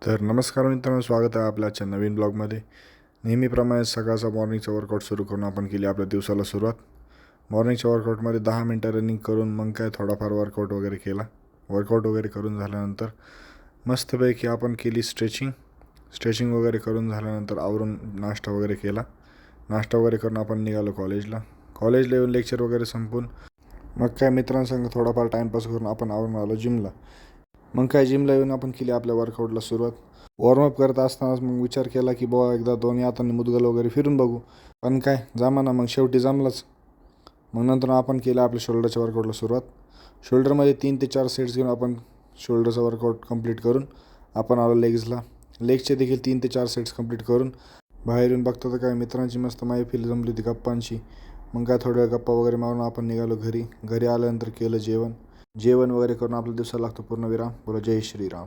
तर नमस्कार मित्रांनो, स्वागत आहे आपल्या आजच्या नवीन ब्लॉगमध्ये. नेहमीप्रमाणे सकाळचा मॉर्निंगचा वर्कआउट सुरू करून आपण केली आपल्या दिवसाला सुरुवात. मॉर्निंगच्या वर्कआउटमध्ये 10 मिनटं रनिंग करून मग काय थोडाफार वर्कआउट वगैरे केला. वर्कआउट वगैरे करून झाल्यानंतर मस्तपैकी आपण केली स्ट्रेचिंग वगैरे करून झाल्यानंतर आवरून नाश्ता वगैरे केला. नाश्ता वगैरे करून आपण निघालो कॉलेजला येऊन लेक्चर वगैरे संपून मग काय मित्रांसंग थोडाफार टाईमपास करून आपण आवरून आलो जिमला. मग काय जिमला येऊन आपण केली आपल्या वर्कआउटला सुरुवात. वॉर्मअप करत असतानाच मग विचार केला की बुवा एकदा दोन्ही हातांनी मुदगल वगैरे फिरून बघू. पण काय जमाना मग शेवटी जमलाच. मग नंतर आपण केलं आपल्या शोल्डरच्या वर्कआउटला सुरुवात. शोल्डरमध्ये 3 ते 4 सेट्स घेऊन आपण शोल्डरचा वर्कआउट कंप्लीट करून आपण आलो लेग्सचे देखील 3 ते 4 सेट्स कंप्लीट करून बाहेर येऊन बघतो तर काय मित्रांची मस्त मैफिल जमली होती गप्पांची. मग काय थोड्या वेळ गप्पा वगैरे मारून आपण निघालो घरी आल्यानंतर केलं जेवण वगैरे करून आपल्या दिवसाला लागतो पूर्ण विराम. बोला जय श्रीराम.